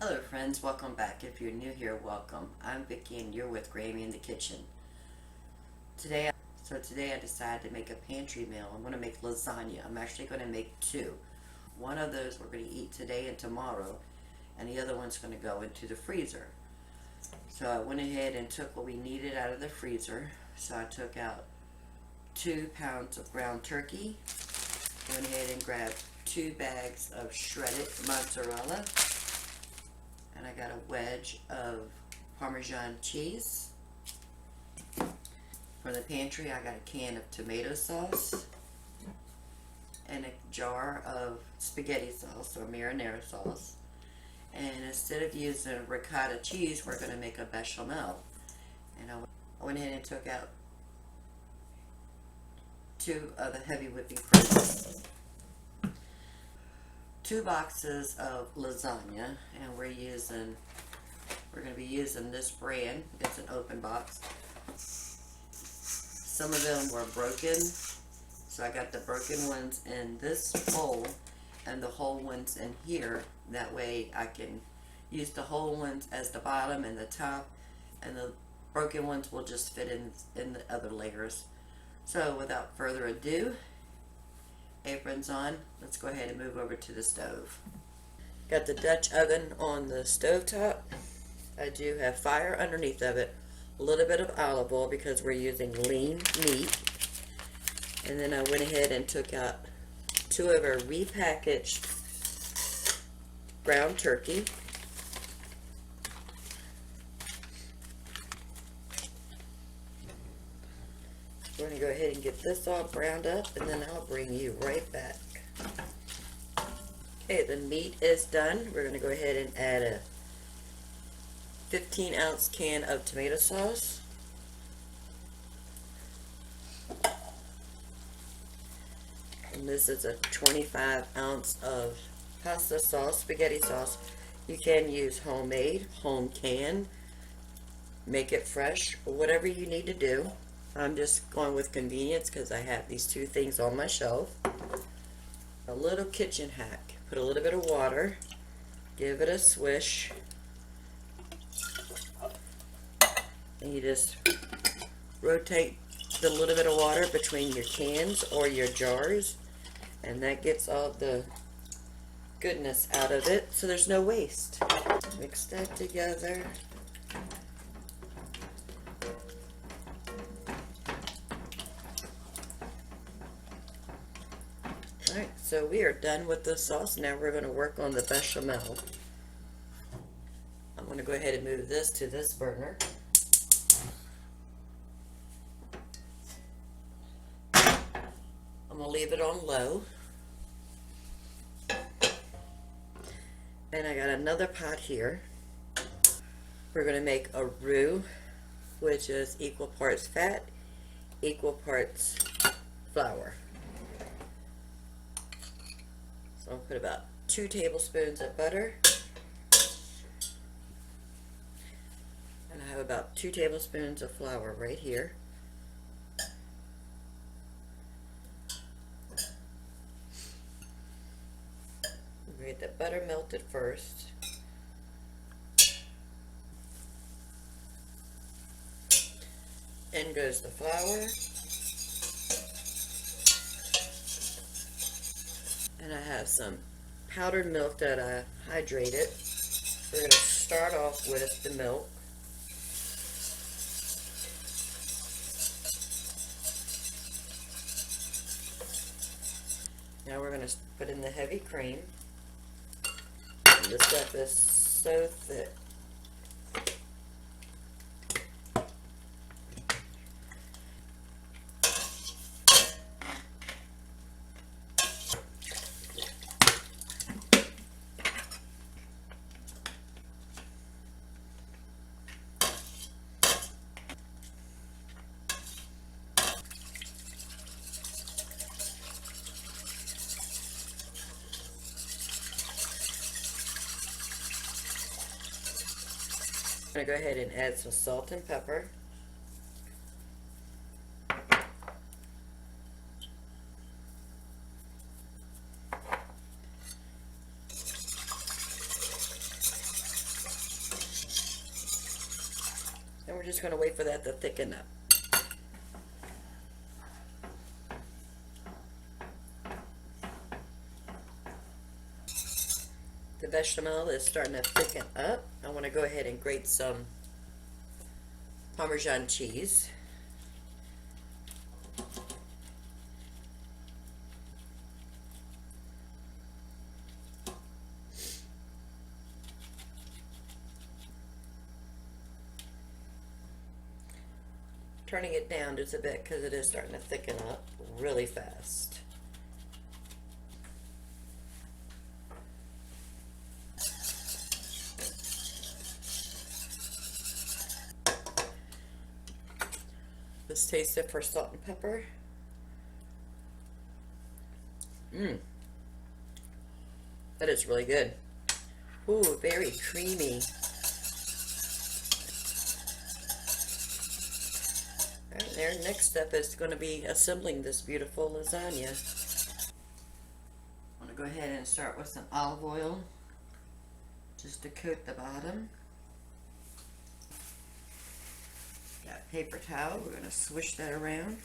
Hello friends, welcome back. If you're new here, welcome. I'm Vicki and you're with Grammy in the kitchen. Today I decided to make a pantry meal. I'm going to make lasagna. I'm actually going to make two. One of those we're going to eat today and tomorrow, and the other one's going to go into the freezer. So I went ahead and took what we needed out of the freezer. So I took out 2 pounds of ground turkey, went ahead and grabbed 2 bags of shredded mozzarella, and I got a wedge of Parmesan cheese. From the pantry, I got a can of tomato sauce and a jar of spaghetti sauce or marinara sauce. And instead of using ricotta cheese, we're going to make a bechamel. And I went ahead and took out 2 of the heavy whipping cream. 2 boxes of lasagna, and we're going to be using this brand. It's an open box. Some of them were broken, so I got the broken ones in this bowl and the whole ones in here. That way I can use the whole ones as the bottom and the top, and the broken ones will just fit in the other layers. So without further ado, aprons on, let's go ahead and move over to the stove. Got the Dutch oven on the stove top. I do have fire underneath of it, a little bit of olive oil because we're using lean meat. And then I went ahead and took out 2 of our repackaged ground turkey. We're going to go ahead and get this all browned up, and then I'll bring you right back. Okay, the meat is done. We're going to go ahead and add a 15-ounce can of tomato sauce. And this is a 25-ounce of pasta sauce, spaghetti sauce. You can use homemade, home canned, make it fresh, or whatever you need to do. I'm just going with convenience because I have these 2 things on my shelf. A little kitchen hack. Put a little bit of water, give it a swish, and you just rotate the little bit of water between your cans or your jars, and that gets all the goodness out of it, so there's no waste. Mix that together. Alright, so we are done with the sauce. Now we're going to work on the bechamel. I'm going to go ahead and move this to this burner. I'm going to leave it on low. And I got another pot here. We're going to make a roux, which is equal parts fat, equal parts flour. So I'll put about 2 tablespoons of butter. And I have about 2 tablespoons of flour right here. We get the butter melted first. In goes the flour. And I have some powdered milk that I hydrated. We're going to start off with the milk. Now we're going to put in the heavy cream. And this stuff is so thick. I'm going to go ahead and add some salt and pepper. we're just going to wait for that to thicken up. The bechamel is starting to thicken up. I want to go ahead and grate some Parmesan cheese. Turning it down just a bit because it is starting to thicken up really fast. Let's taste it for salt and pepper. That is really good. Ooh, very creamy. Alright, there. Next step is going to be assembling this beautiful lasagna. I'm going to go ahead and start with some olive oil just to coat the bottom. Got a paper towel. We're going to swish that around.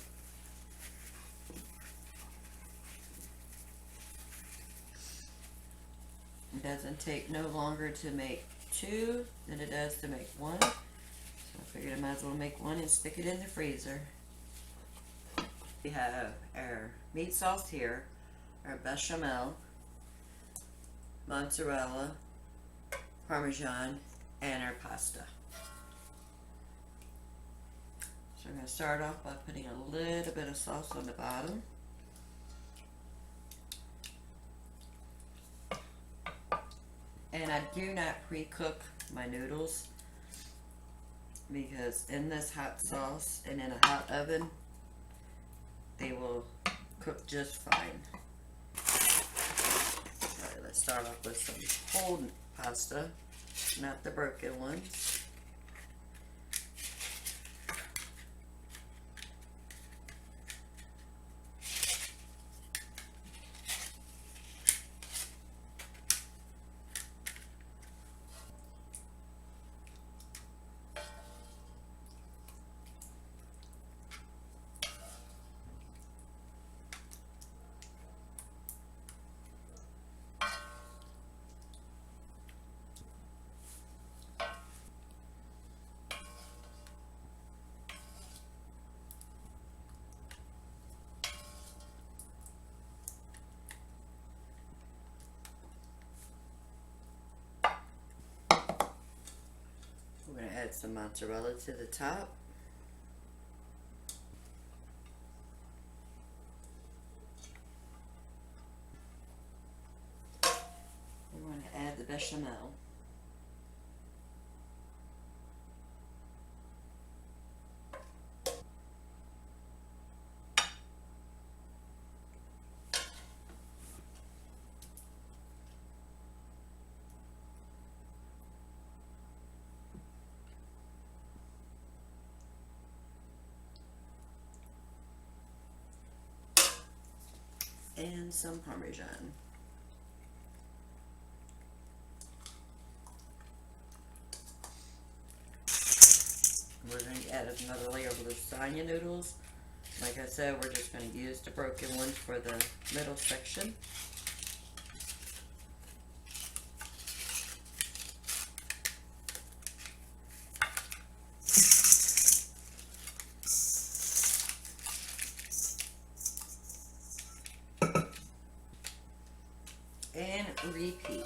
It doesn't take no longer to make two than it does to make one. So I figured I might as well make one and stick it in the freezer. We have our meat sauce here, our bechamel, mozzarella, Parmesan, and our pasta. So I'm going to start off by putting a little bit of sauce on the bottom. And I do not pre-cook my noodles because in this hot sauce and in a hot oven, they will cook just fine. Alright, let's start off with some whole pasta, not the broken ones. We're going to add some mozzarella to the top. We're going to add the bechamel. And some Parmesan. We're going to add another layer of lasagna noodles. Like I said, we're just going to use the broken ones for the middle section. And repeat.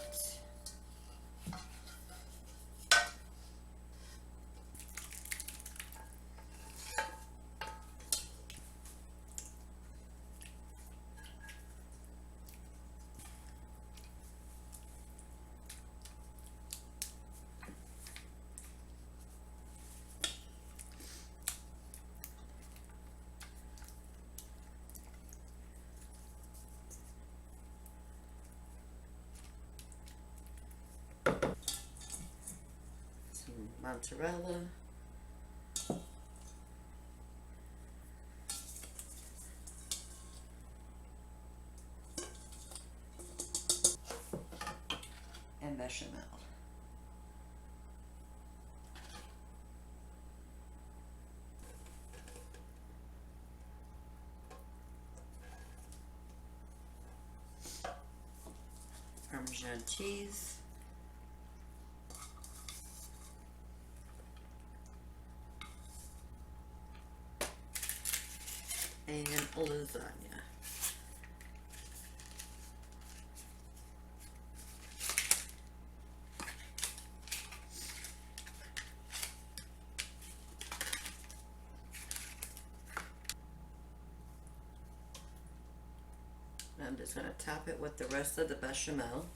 Mozzarella, and bechamel. Parmesan cheese. And lasagna. I'm just going to top it with the rest of the bechamel.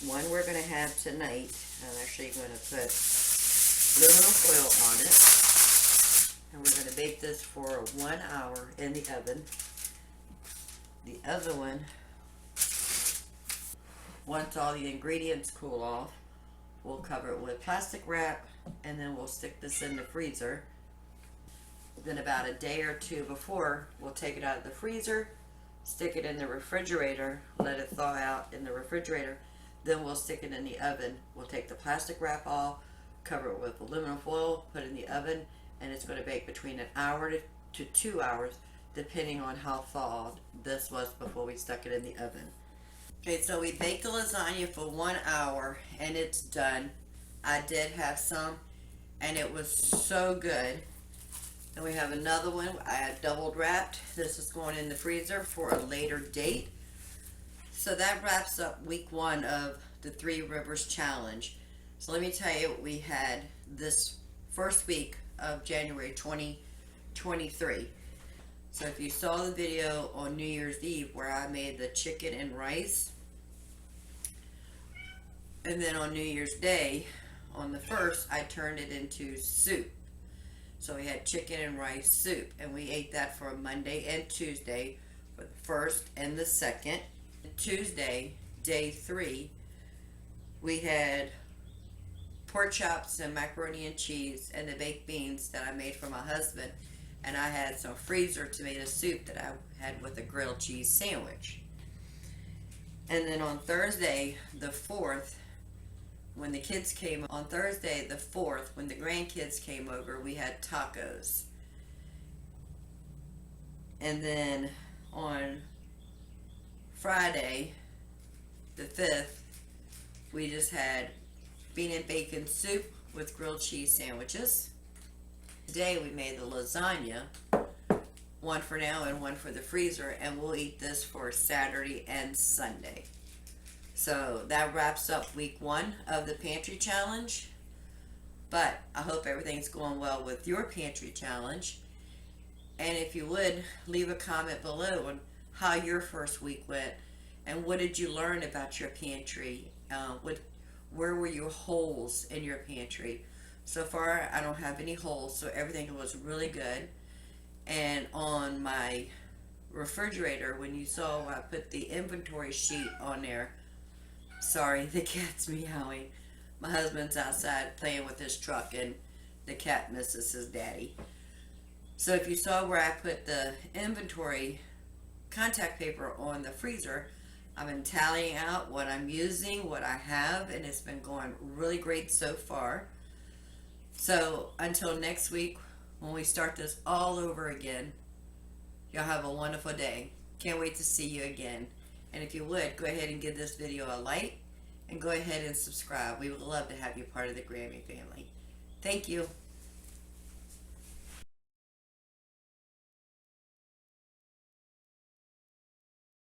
One we're going to have tonight. I'm actually going to put aluminum foil on it. And we're going to bake this for 1 hour in the oven. The other one, once all the ingredients cool off, we'll cover it with plastic wrap and then we'll stick this in the freezer. Then about a day or two before, we'll take it out of the freezer, stick it in the refrigerator, let it thaw out in the refrigerator. Then we'll stick it in the oven. We'll take the plastic wrap off, cover it with aluminum foil, put it in the oven, and it's going to bake between an hour to 2 hours, depending on how thawed this was before we stuck it in the oven. Okay, so we baked the lasagna for 1 hour, and it's done. I did have some, and it was so good. And we have another one I have doubled wrapped. This is going in the freezer for a later date. So that wraps up week 1 of the Three Rivers Challenge. So let me tell you what we had this first week of January 2023. So if you saw the video on New Year's Eve where I made the chicken and rice, and then on New Year's Day, on the 1st, I turned it into soup. So we had chicken and rice soup, and we ate that for Monday and Tuesday for the 1st and the 2nd. Tuesday, day 3, we had pork chops and macaroni and cheese and the baked beans that I made for my husband, and I had some freezer tomato soup that I had with a grilled cheese sandwich. And then on Thursday, the 4th, when the kids came, on Thursday the 4th, when the grandkids came over, we had tacos. And then on Friday, the 5th, we just had bean and bacon soup with grilled cheese sandwiches. Today we made the lasagna, one for now and one for the freezer, and we'll eat this for Saturday and Sunday. So that wraps up week 1 of the pantry challenge. But I hope everything's going well with your pantry challenge. And if you would, leave a comment below on how your first week went and what did you learn about your pantry. Where were your holes in your pantry? So far I don't have any holes, so everything was really good. And on my refrigerator, when you saw I put the inventory sheet on there, sorry, the cat's meowing. My husband's outside playing with his truck and the cat misses his daddy. So if you saw where I put the inventory contact paper on the freezer, I've been tallying out what I'm using, what I have, and it's been going really great so far. So until next week, when we start this all over again, y'all have a wonderful day. Can't wait to see you again. And if you would, go ahead and give this video a like and go ahead and subscribe. We would love to have you part of the Grammy family. Thank you.